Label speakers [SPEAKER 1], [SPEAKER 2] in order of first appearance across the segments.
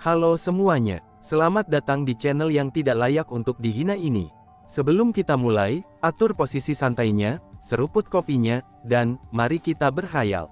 [SPEAKER 1] Halo semuanya, selamat datang di channel yang tidak layak untuk dihina ini. Sebelum kita mulai, atur posisi santainya, seruput kopinya, dan mari kita berkhayal.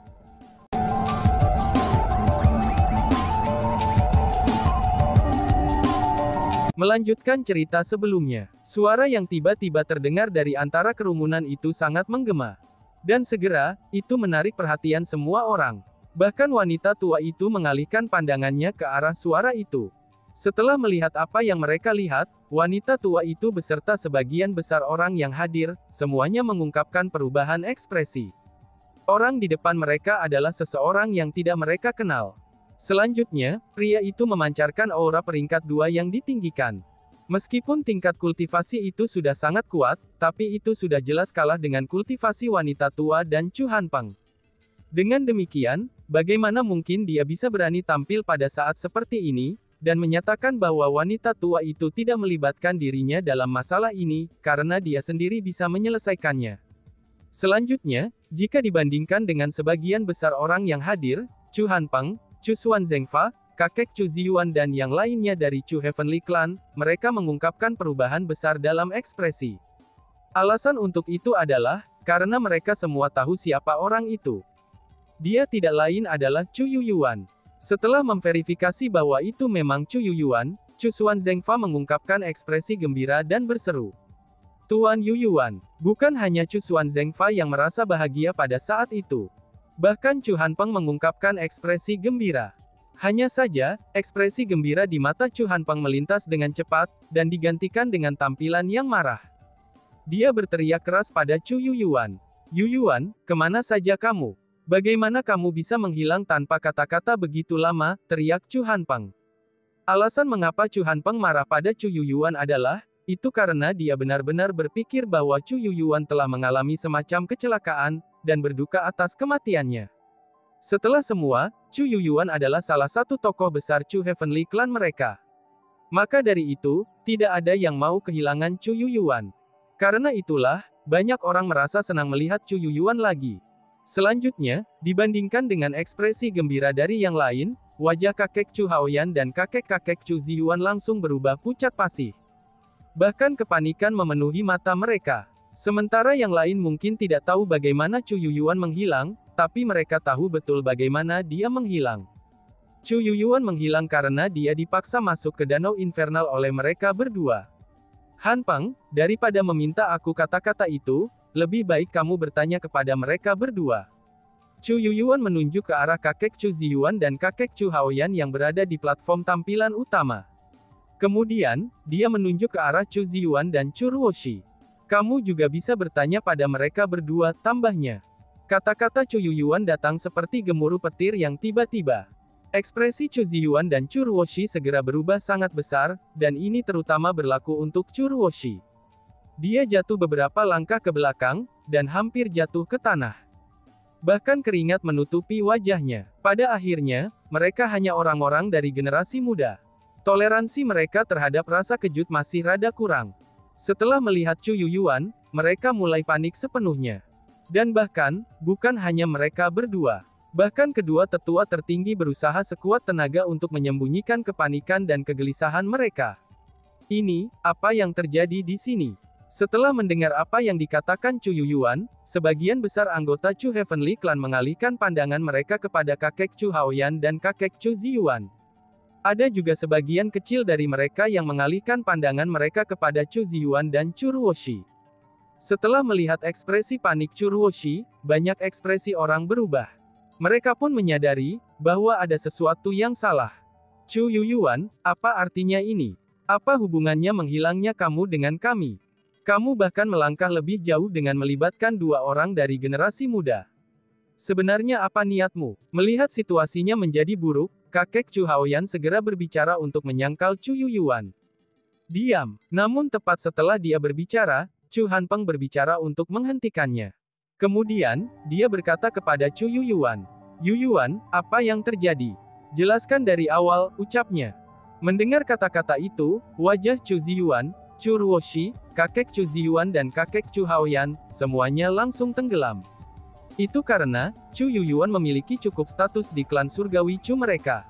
[SPEAKER 1] Melanjutkan cerita sebelumnya, suara yang tiba-tiba terdengar dari antara kerumunan itu sangat menggema. Dan segera, itu menarik perhatian semua orang. Bahkan wanita tua itu mengalihkan pandangannya ke arah suara itu. Setelah melihat apa yang mereka lihat, wanita tua itu beserta sebagian besar orang yang hadir, semuanya mengungkapkan perubahan ekspresi. Orang di depan mereka adalah seseorang yang tidak mereka kenal. Selanjutnya, pria itu memancarkan aura peringkat 2 yang ditinggikan. Meskipun tingkat kultivasi itu sudah sangat kuat, tapi itu sudah jelas kalah dengan kultivasi wanita tua dan Chu Hanpeng. Dengan demikian, bagaimana mungkin dia bisa berani tampil pada saat seperti ini, dan menyatakan bahwa wanita tua itu tidak melibatkan dirinya dalam masalah ini, karena dia sendiri bisa menyelesaikannya. Selanjutnya, jika dibandingkan dengan sebagian besar orang yang hadir, Chu Hanpeng, Chu Xuanzengfa, kakek Chu Ziyuan dan yang lainnya dari Chu Heavenly Clan, mereka mengungkapkan perubahan besar dalam ekspresi. Alasan untuk itu adalah, karena mereka semua tahu siapa orang itu. Dia tidak lain adalah Chu Yuyuan. Setelah memverifikasi bahwa itu memang Chu Yuyuan, Chu Xuanzengfa mengungkapkan ekspresi gembira dan berseru. Tuan Yuyuan, bukan hanya Chu Xuanzengfa yang merasa bahagia pada saat itu. Bahkan Chu Hanpeng mengungkapkan ekspresi gembira. Hanya saja, ekspresi gembira di mata Chu Hanpeng melintas dengan cepat, dan digantikan dengan tampilan yang marah. Dia berteriak keras pada Chu Yuyuan. Yuyuan, kemana saja kamu? Bagaimana kamu bisa menghilang tanpa kata-kata begitu lama, teriak Chu Hanpeng. Alasan mengapa Chu Hanpeng marah pada Chu Yuyuan adalah, itu karena dia benar-benar berpikir bahwa Chu Yuyuan telah mengalami semacam kecelakaan, dan berduka atas kematiannya. Setelah semua, Chu Yuyuan adalah salah satu tokoh besar Chu Heavenly Clan mereka. Maka dari itu, tidak ada yang mau kehilangan Chu Yuyuan. Karena itulah, banyak orang merasa senang melihat Chu Yuyuan lagi. Selanjutnya, dibandingkan dengan ekspresi gembira dari yang lain, wajah kakek Chu Haoyan dan kakek-kakek Chu Ziyuan langsung berubah pucat pasi. Bahkan kepanikan memenuhi mata mereka. Sementara yang lain mungkin tidak tahu bagaimana Chu Yuyuan menghilang, tapi mereka tahu betul bagaimana dia menghilang. Chu Yuyuan menghilang karena dia dipaksa masuk ke danau infernal oleh mereka berdua. Hanpeng, daripada meminta aku kata-kata itu, lebih baik kamu bertanya kepada mereka berdua. Chu Yuyuan menunjuk ke arah kakek Chu Ziyuan dan kakek Chu Haoyan yang berada di platform tampilan utama. Kemudian, dia menunjuk ke arah Chu Ziyuan dan Chu Ruoshi. Kamu juga bisa bertanya pada mereka berdua, tambahnya. Kata-kata Chu Yuyuan datang seperti gemuruh petir yang tiba-tiba. Ekspresi Chu Ziyuan dan Chu Ruoshi segera berubah sangat besar, dan ini terutama berlaku untuk Chu Ruoshi. Dia jatuh beberapa langkah ke belakang, dan hampir jatuh ke tanah. Bahkan keringat menutupi wajahnya. Pada akhirnya, mereka hanya orang-orang dari generasi muda. Toleransi mereka terhadap rasa kejut masih rada kurang. Setelah melihat Chu Yuyuan, mereka mulai panik sepenuhnya. Dan bahkan, bukan hanya mereka berdua. Bahkan kedua tetua tertinggi berusaha sekuat tenaga untuk menyembunyikan kepanikan dan kegelisahan mereka. Ini, apa yang terjadi di sini? Setelah mendengar apa yang dikatakan Chu Yuyuan, sebagian besar anggota Chu Heavenly Clan mengalihkan pandangan mereka kepada kakek Chu Haoyan dan kakek Chu Ziyuan. Ada juga sebagian kecil dari mereka yang mengalihkan pandangan mereka kepada Chu Ziyuan dan Chu Ruoshi. Setelah melihat ekspresi panik Chu Ruoshi, banyak ekspresi orang berubah. Mereka pun menyadari bahwa ada sesuatu yang salah. Chu Yuyuan, apa artinya ini? Apa hubungannya menghilangnya kamu dengan kami? Kamu bahkan melangkah lebih jauh dengan melibatkan dua orang dari generasi muda. Sebenarnya apa niatmu? Melihat situasinya menjadi buruk, kakek Chu Haoyan segera berbicara untuk menyangkal Chu Yuyuan. Diam. Namun tepat setelah dia berbicara, Chu Hanpeng berbicara untuk menghentikannya. Kemudian, dia berkata kepada Chu Yuyuan. Yuyuan, apa yang terjadi? Jelaskan dari awal, ucapnya. Mendengar kata-kata itu, wajah Chu Ziyuan, Chu Ruoshi, kakek Chu Ziyuan dan kakek Chu Haoyan, semuanya langsung tenggelam. Itu karena, Chu Yuyuan memiliki cukup status di klan surgawi Chu mereka.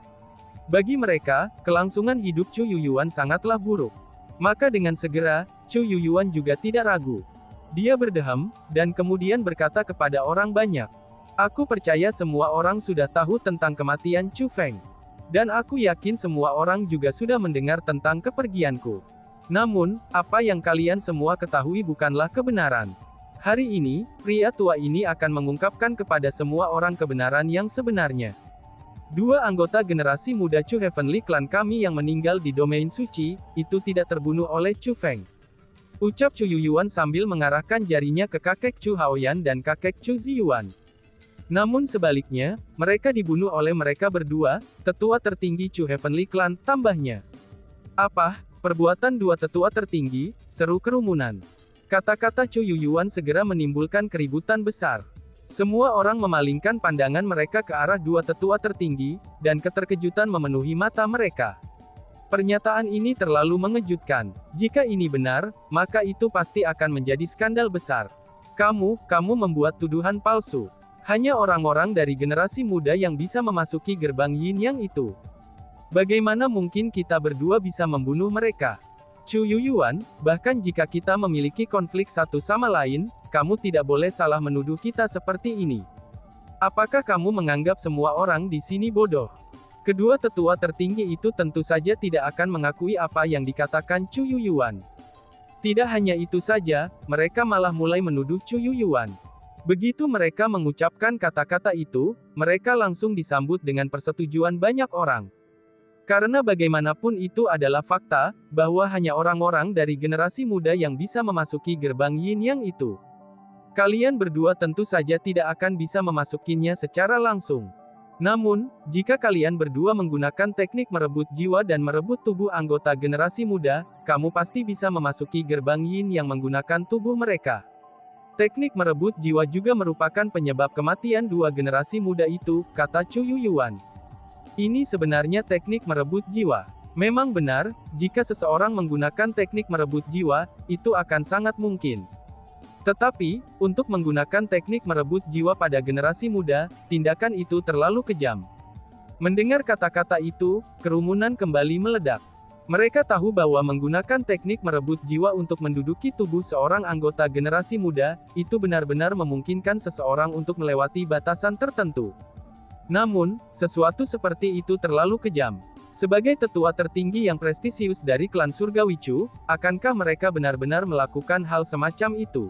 [SPEAKER 1] Bagi mereka, kelangsungan hidup Chu Yuyuan sangatlah buruk. Maka dengan segera, Chu Yuyuan juga tidak ragu. Dia berdeham, dan kemudian berkata kepada orang banyak. Aku percaya semua orang sudah tahu tentang kematian Chu Feng. Dan aku yakin semua orang juga sudah mendengar tentang kepergianku. Namun, apa yang kalian semua ketahui bukanlah kebenaran. Hari ini, pria tua ini akan mengungkapkan kepada semua orang kebenaran yang sebenarnya. Dua anggota generasi muda Chu Heavenly Clan kami yang meninggal di domain suci, itu tidak terbunuh oleh Chu Feng. Ucap Chu Yuyuan sambil mengarahkan jarinya ke kakek Chu Haoyan dan kakek Chu Ziyuan. Namun sebaliknya, mereka dibunuh oleh mereka berdua, tetua tertinggi Chu Heavenly Clan, tambahnya. Apa, perbuatan dua tetua tertinggi, seru kerumunan. Kata-kata Chu Yuyuan segera menimbulkan keributan besar. Semua orang memalingkan pandangan mereka ke arah dua tetua tertinggi, dan keterkejutan memenuhi mata mereka. Pernyataan ini terlalu mengejutkan. Jika ini benar, maka itu pasti akan menjadi skandal besar. Kamu membuat tuduhan palsu. Hanya orang-orang dari generasi muda yang bisa memasuki gerbang Yin Yang itu. Bagaimana mungkin kita berdua bisa membunuh mereka? Chu Yuyuan, bahkan jika kita memiliki konflik satu sama lain, kamu tidak boleh salah menuduh kita seperti ini. Apakah kamu menganggap semua orang di sini bodoh? Kedua tetua tertinggi itu tentu saja tidak akan mengakui apa yang dikatakan Chu Yuyuan. Tidak hanya itu saja, mereka malah mulai menuduh Chu Yuyuan. Begitu mereka mengucapkan kata-kata itu, mereka langsung disambut dengan persetujuan banyak orang. Karena bagaimanapun itu adalah fakta, bahwa hanya orang-orang dari generasi muda yang bisa memasuki gerbang Yin Yang itu. Kalian berdua tentu saja tidak akan bisa memasukinya secara langsung. Namun, jika kalian berdua menggunakan teknik merebut jiwa dan merebut tubuh anggota generasi muda, kamu pasti bisa memasuki gerbang Yin Yang menggunakan tubuh mereka. Teknik merebut jiwa juga merupakan penyebab kematian dua generasi muda itu, kata Chu Yuyuan. Ini sebenarnya teknik merebut jiwa. Memang benar, jika seseorang menggunakan teknik merebut jiwa, itu akan sangat mungkin. Tetapi, untuk menggunakan teknik merebut jiwa pada generasi muda, tindakan itu terlalu kejam. Mendengar kata-kata itu, kerumunan kembali meledak. Mereka tahu bahwa menggunakan teknik merebut jiwa untuk menduduki tubuh seorang anggota generasi muda, itu benar-benar memungkinkan seseorang untuk melewati batasan tertentu. Namun, sesuatu seperti itu terlalu kejam. Sebagai tetua tertinggi yang prestisius dari klan Surgawi Chu, akankah mereka benar-benar melakukan hal semacam itu?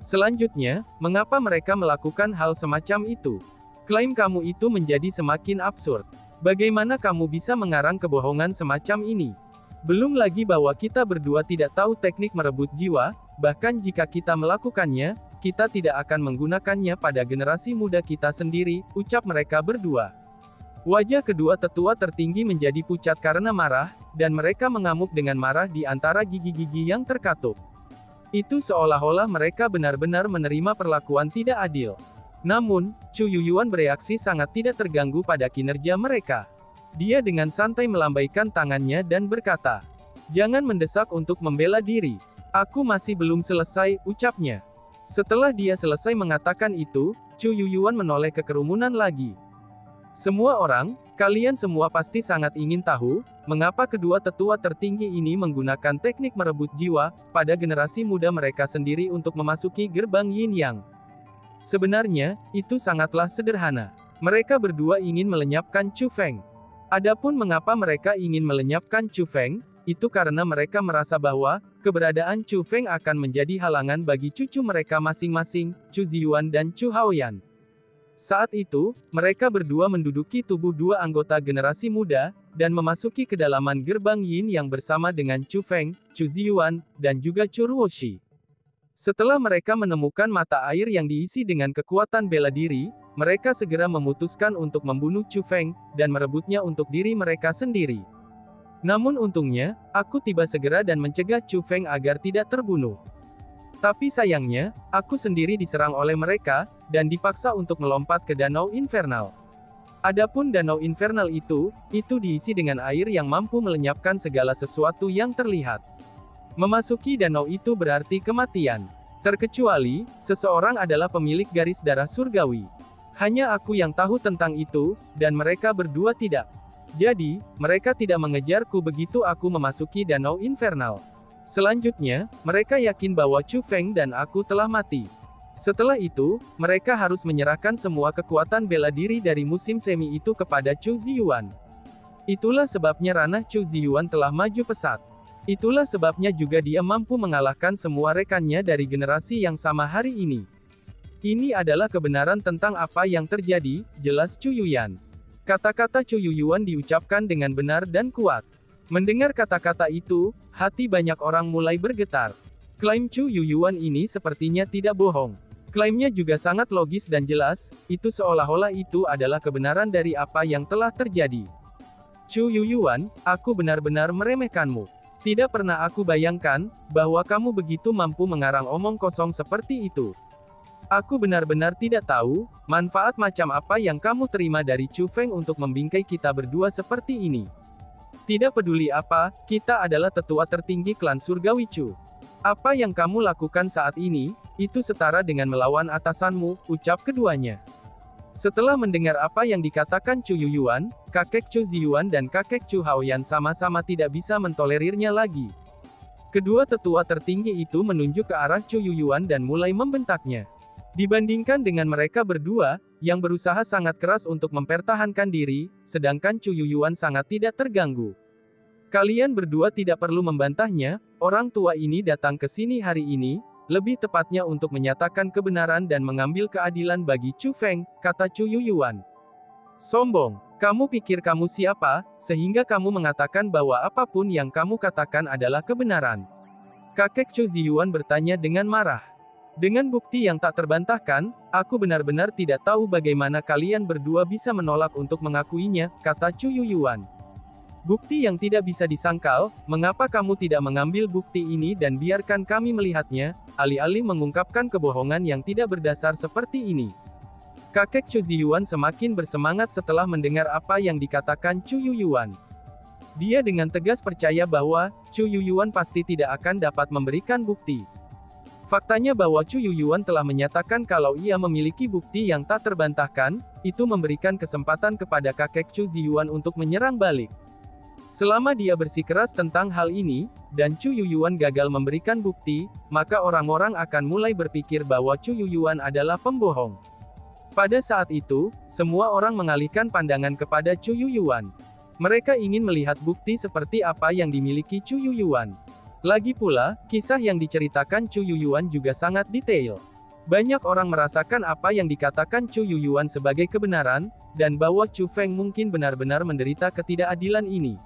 [SPEAKER 1] Selanjutnya, mengapa mereka melakukan hal semacam itu? Klaim kamu itu menjadi semakin absurd. Bagaimana kamu bisa mengarang kebohongan semacam ini? Belum lagi bahwa kita berdua tidak tahu teknik merebut jiwa, bahkan jika kita melakukannya, kita tidak akan menggunakannya pada generasi muda kita sendiri, ucap mereka berdua. Wajah kedua tetua tertinggi menjadi pucat karena marah, dan mereka mengamuk dengan marah di antara gigi-gigi yang terkatup. Itu seolah-olah mereka benar-benar menerima perlakuan tidak adil. Namun, Chu Yuyuan bereaksi sangat tidak terganggu pada kinerja mereka. Dia dengan santai melambaikan tangannya dan berkata, "Jangan mendesak untuk membela diri. Aku masih belum selesai," ucapnya. Setelah dia selesai mengatakan itu, Chu Yuyuan menoleh ke kerumunan lagi. Semua orang, kalian semua pasti sangat ingin tahu, mengapa kedua tetua tertinggi ini menggunakan teknik merebut jiwa, pada generasi muda mereka sendiri untuk memasuki gerbang Yin Yang. Sebenarnya, itu sangatlah sederhana. Mereka berdua ingin melenyapkan Chu Feng. Adapun mengapa mereka ingin melenyapkan Chu Feng, itu karena mereka merasa bahwa, keberadaan Chu Feng akan menjadi halangan bagi cucu mereka masing-masing, Chu Ziyuan dan Chu Haoyan. Saat itu, mereka berdua menduduki tubuh dua anggota generasi muda, dan memasuki kedalaman gerbang Yin yang bersama dengan Chu Feng, Chu Ziyuan, dan juga Chu Ruoshi. Setelah mereka menemukan mata air yang diisi dengan kekuatan bela diri, mereka segera memutuskan untuk membunuh Chu Feng, dan merebutnya untuk diri mereka sendiri. Namun untungnya, aku tiba segera dan mencegah Chu Feng agar tidak terbunuh. Tapi sayangnya, aku sendiri diserang oleh mereka, dan dipaksa untuk melompat ke Danau Infernal. Adapun Danau Infernal itu diisi dengan air yang mampu melenyapkan segala sesuatu yang terlihat. Memasuki danau itu berarti kematian. Terkecuali, seseorang adalah pemilik garis darah surgawi. Hanya aku yang tahu tentang itu, dan mereka berdua tidak. Jadi, mereka tidak mengejarku begitu aku memasuki Danau Infernal. Selanjutnya, mereka yakin bahwa Chu Feng dan aku telah mati. Setelah itu, mereka harus menyerahkan semua kekuatan bela diri dari musim semi itu kepada Chu Ziyuan. Itulah sebabnya ranah Chu Ziyuan telah maju pesat. Itulah sebabnya juga dia mampu mengalahkan semua rekannya dari generasi yang sama hari ini. Ini adalah kebenaran tentang apa yang terjadi, jelas Chu Yuyan. Kata-kata Chu Yuyuan diucapkan dengan benar dan kuat. Mendengar kata-kata itu, hati banyak orang mulai bergetar. Klaim Chu Yuyuan ini sepertinya tidak bohong. Klaimnya juga sangat logis dan jelas, itu seolah-olah itu adalah kebenaran dari apa yang telah terjadi. Chu Yuyuan, aku benar-benar meremehkanmu. Tidak pernah aku bayangkan, bahwa kamu begitu mampu mengarang omong kosong seperti itu. Aku benar-benar tidak tahu, manfaat macam apa yang kamu terima dari Chu Feng untuk membingkai kita berdua seperti ini. Tidak peduli apa, kita adalah tetua tertinggi klan surgawi Chu. Apa yang kamu lakukan saat ini, itu setara dengan melawan atasanmu, ucap keduanya. Setelah mendengar apa yang dikatakan Chu Yuyuan, kakek Chu Ziyuan dan kakek Chu Haoyan sama-sama tidak bisa mentolerirnya lagi. Kedua tetua tertinggi itu menunjuk ke arah Chu Yuyuan dan mulai membentaknya. Dibandingkan dengan mereka berdua, yang berusaha sangat keras untuk mempertahankan diri, sedangkan Chu Yuyuan sangat tidak terganggu. Kalian berdua tidak perlu membantahnya, orang tua ini datang ke sini hari ini, lebih tepatnya untuk menyatakan kebenaran dan mengambil keadilan bagi Chu Feng, kata Chu Yuyuan. Sombong, kamu pikir kamu siapa, sehingga kamu mengatakan bahwa apapun yang kamu katakan adalah kebenaran? Kakek Chu Ziyuan bertanya dengan marah. Dengan bukti yang tak terbantahkan, aku benar-benar tidak tahu bagaimana kalian berdua bisa menolak untuk mengakuinya, kata Chu Yuyuan. Bukti yang tidak bisa disangkal, mengapa kamu tidak mengambil bukti ini dan biarkan kami melihatnya, alih-alih mengungkapkan kebohongan yang tidak berdasar seperti ini. Kakek Chu Ziyuan semakin bersemangat setelah mendengar apa yang dikatakan Chu Yuyuan. Dia dengan tegas percaya bahwa, Chu Yuyuan pasti tidak akan dapat memberikan bukti. Faktanya bahwa Chu Yuyuan telah menyatakan kalau ia memiliki bukti yang tak terbantahkan, itu memberikan kesempatan kepada kakek Chu Ziyuan untuk menyerang balik. Selama dia bersikeras tentang hal ini, dan Chu Yuyuan gagal memberikan bukti, maka orang-orang akan mulai berpikir bahwa Chu Yuyuan adalah pembohong. Pada saat itu, semua orang mengalihkan pandangan kepada Chu Yuyuan. Mereka ingin melihat bukti seperti apa yang dimiliki Chu Yuyuan. Lagi pula, kisah yang diceritakan Chu Yuyuan juga sangat detail. Banyak orang merasakan apa yang dikatakan Chu Yuyuan sebagai kebenaran, dan bahwa Chu Feng mungkin benar-benar menderita ketidakadilan ini.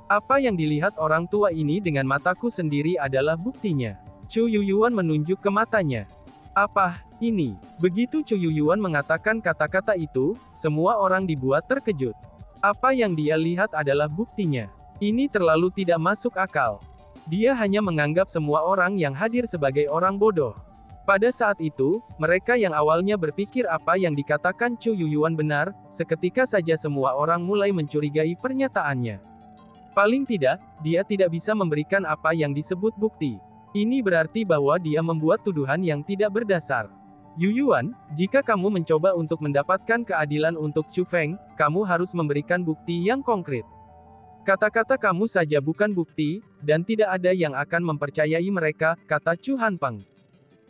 [SPEAKER 1] Apa yang dilihat orang tua ini dengan mataku sendiri adalah buktinya. Chu Yuyuan menunjuk ke matanya. Apa ini? Begitu Chu Yuyuan mengatakan kata-kata itu, semua orang dibuat terkejut. Apa yang dia lihat adalah buktinya. Ini terlalu tidak masuk akal. Dia hanya menganggap semua orang yang hadir sebagai orang bodoh. Pada saat itu, mereka yang awalnya berpikir apa yang dikatakan Chu Yuyuan benar, seketika saja semua orang mulai mencurigai pernyataannya. Paling tidak, dia tidak bisa memberikan apa yang disebut bukti. Ini berarti bahwa dia membuat tuduhan yang tidak berdasar. Yuyuan, jika kamu mencoba untuk mendapatkan keadilan untuk Chu Feng, kamu harus memberikan bukti yang konkret. Kata-kata kamu saja bukan bukti, dan tidak ada yang akan mempercayai mereka, kata Chu Hanpeng.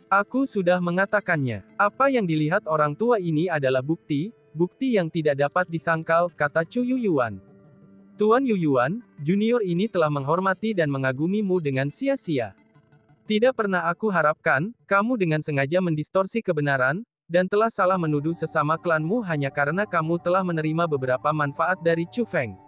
[SPEAKER 1] Aku sudah mengatakannya. Apa yang dilihat orang tua ini adalah bukti, bukti yang tidak dapat disangkal, kata Chu Yuyuan. Tuan Yuyuan, junior ini telah menghormati dan mengagumimu dengan sia-sia. Tidak pernah aku harapkan, kamu dengan sengaja mendistorsi kebenaran, dan telah salah menuduh sesama klanmu hanya karena kamu telah menerima beberapa manfaat dari Chu Feng.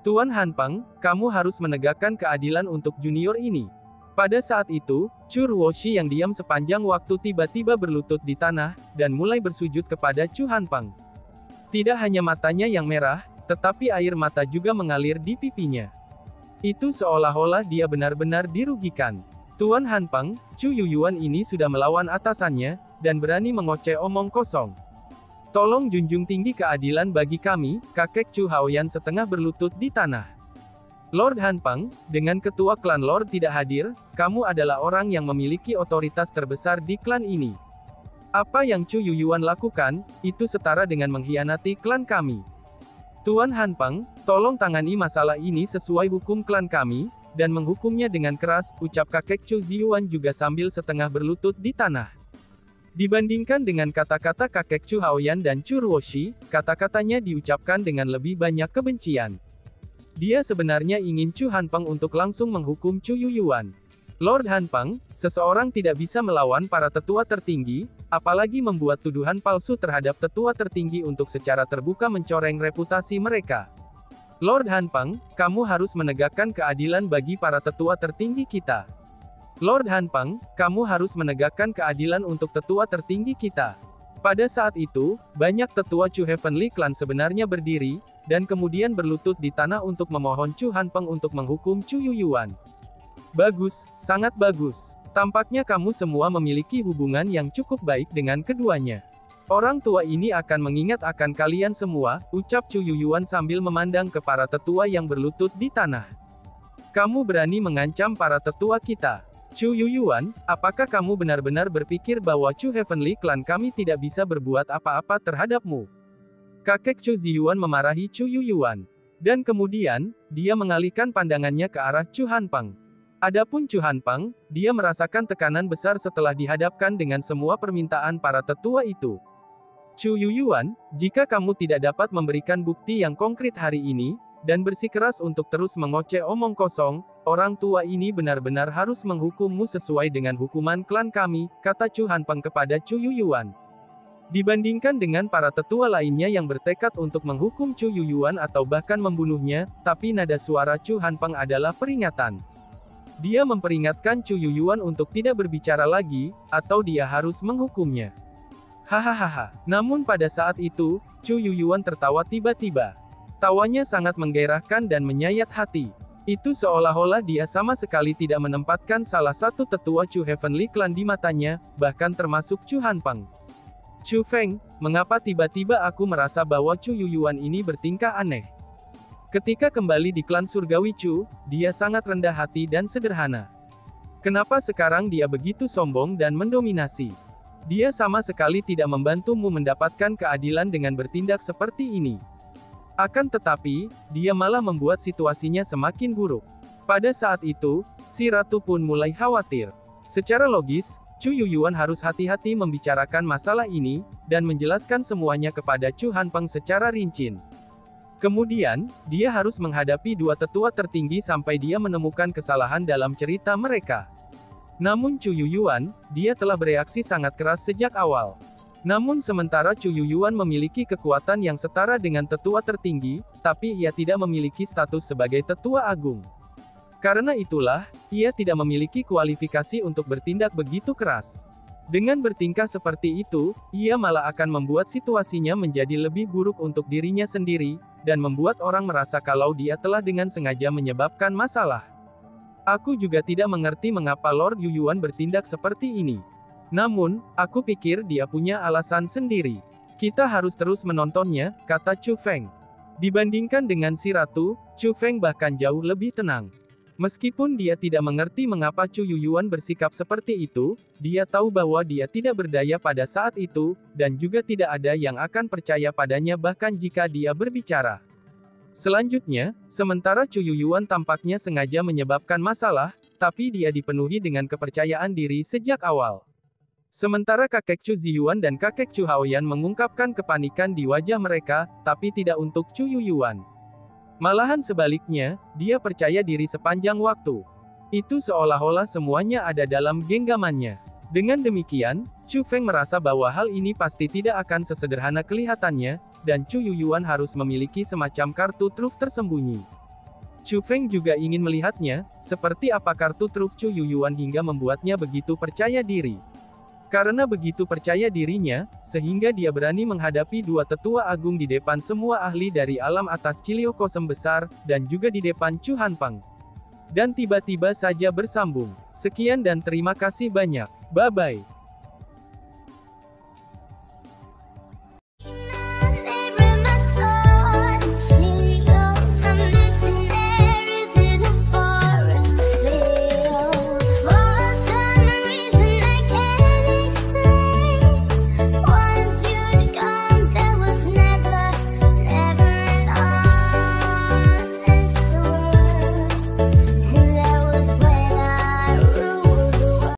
[SPEAKER 1] Tuan Hanpeng, kamu harus menegakkan keadilan untuk junior ini. Pada saat itu, Chu Ruoshi yang diam sepanjang waktu tiba-tiba berlutut di tanah, dan mulai bersujud kepada Chu Hanpeng. Tidak hanya matanya yang merah, tetapi air mata juga mengalir di pipinya. Itu seolah-olah dia benar-benar dirugikan. Tuan Hanpeng, Chu Yuyuan ini sudah melawan atasannya, dan berani mengoceh omong kosong. Tolong junjung tinggi keadilan bagi kami, kakek Chu Haoyan setengah berlutut di tanah. Lord Hanpeng, dengan ketua klan Lord tidak hadir, kamu adalah orang yang memiliki otoritas terbesar di klan ini. Apa yang Chu Yuyuan lakukan, itu setara dengan mengkhianati klan kami. Tuan Hanpeng, tolong tangani masalah ini sesuai hukum klan kami, dan menghukumnya dengan keras, ucap kakek Chu Ziyuan juga sambil setengah berlutut di tanah. Dibandingkan dengan kata-kata kakek Chu Haoyan dan Chu Ruoshi, kata-katanya diucapkan dengan lebih banyak kebencian. Dia sebenarnya ingin Chu Hanpeng untuk langsung menghukum Chu Yuyuan. Lord Hanpeng, seseorang tidak bisa melawan para tetua tertinggi, apalagi membuat tuduhan palsu terhadap tetua tertinggi untuk secara terbuka mencoreng reputasi mereka. Lord Hanpeng, kamu harus menegakkan keadilan bagi para tetua tertinggi kita. Lord Hanpeng, kamu harus menegakkan keadilan untuk tetua tertinggi kita. Pada saat itu, banyak tetua Chu Heavenly Clan sebenarnya berdiri, dan kemudian berlutut di tanah untuk memohon Chu Hanpeng untuk menghukum Chu Yuyuan. Bagus, sangat bagus. Tampaknya kamu semua memiliki hubungan yang cukup baik dengan keduanya. Orang tua ini akan mengingat akan kalian semua, ucap Chu Yuyuan sambil memandang ke para tetua yang berlutut di tanah. Kamu berani mengancam para tetua kita. Chu Yuyuan, apakah kamu benar-benar berpikir bahwa Chu Heavenly Clan kami tidak bisa berbuat apa-apa terhadapmu? Kakek Chu Ziyuan memarahi Chu Yuyuan. Dan kemudian, dia mengalihkan pandangannya ke arah Chu Hanpeng. Adapun Chu Hanpeng, dia merasakan tekanan besar setelah dihadapkan dengan semua permintaan para tetua itu. Chu Yuyuan, jika kamu tidak dapat memberikan bukti yang konkret hari ini, dan bersikeras untuk terus mengoceh omong kosong, orang tua ini benar-benar harus menghukummu sesuai dengan hukuman klan kami, kata Chu Hanpeng kepada Chu Yuyuan. Dibandingkan dengan para tetua lainnya yang bertekad untuk menghukum Chu Yuyuan atau bahkan membunuhnya, tapi nada suara Chu Hanpeng adalah peringatan. Dia memperingatkan Chu Yuyuan untuk tidak berbicara lagi, atau dia harus menghukumnya. Hahaha. Namun pada saat itu, Chu Yuyuan tertawa tiba-tiba. Tawanya sangat menggairahkan dan menyayat hati. Itu seolah-olah dia sama sekali tidak menempatkan salah satu tetua Chu Heavenly Clan di matanya, bahkan termasuk Chu Hanpeng. Chu Feng, mengapa tiba-tiba aku merasa bahwa Chu Yuyuan ini bertingkah aneh? Ketika kembali di klan Surgawi Chu, dia sangat rendah hati dan sederhana. Kenapa sekarang dia begitu sombong dan mendominasi? Dia sama sekali tidak membantumu mendapatkan keadilan dengan bertindak seperti ini. Akan tetapi, dia malah membuat situasinya semakin buruk. Pada saat itu, si ratu pun mulai khawatir. Secara logis, Chu Yuyuan harus hati-hati membicarakan masalah ini, dan menjelaskan semuanya kepada Chu Hanpeng secara rinci. Kemudian, dia harus menghadapi dua tetua tertinggi sampai dia menemukan kesalahan dalam cerita mereka. Namun Chu Yuyuan, dia telah bereaksi sangat keras sejak awal. Namun sementara Chu Yuyuan memiliki kekuatan yang setara dengan tetua tertinggi, tapi ia tidak memiliki status sebagai tetua agung. Karena itulah, ia tidak memiliki kualifikasi untuk bertindak begitu keras. Dengan bertingkah seperti itu, ia malah akan membuat situasinya menjadi lebih buruk untuk dirinya sendiri, dan membuat orang merasa kalau dia telah dengan sengaja menyebabkan masalah. Aku juga tidak mengerti mengapa Lord Yuyuan bertindak seperti ini. Namun, aku pikir dia punya alasan sendiri. Kita harus terus menontonnya, kata Chu Feng. Dibandingkan dengan si ratu, Chu Feng bahkan jauh lebih tenang. Meskipun dia tidak mengerti mengapa Chu Yuyuan bersikap seperti itu, dia tahu bahwa dia tidak berdaya pada saat itu, dan juga tidak ada yang akan percaya padanya bahkan jika dia berbicara. Selanjutnya, sementara Chu Yuyuan tampaknya sengaja menyebabkan masalah, tapi dia dipenuhi dengan kepercayaan diri sejak awal. Sementara kakek Chu Ziyuan dan kakek Chu Haoyan mengungkapkan kepanikan di wajah mereka, tapi tidak untuk Chu Yuyuan. Malahan sebaliknya, dia percaya diri sepanjang waktu. Itu seolah-olah semuanya ada dalam genggamannya. Dengan demikian, Chu Feng merasa bahwa hal ini pasti tidak akan sesederhana kelihatannya, dan Chu Yuyuan harus memiliki semacam kartu truf tersembunyi. Chu Feng juga ingin melihatnya, seperti apa kartu truf Chu Yuyuan hingga membuatnya begitu percaya diri. Karena begitu percaya dirinya, sehingga dia berani menghadapi dua tetua agung di depan semua ahli dari alam atas Cilio Kosem besar, dan juga di depan Chu Hanpeng. Dan tiba-tiba saja bersambung. Sekian dan terima kasih banyak. Bye-bye.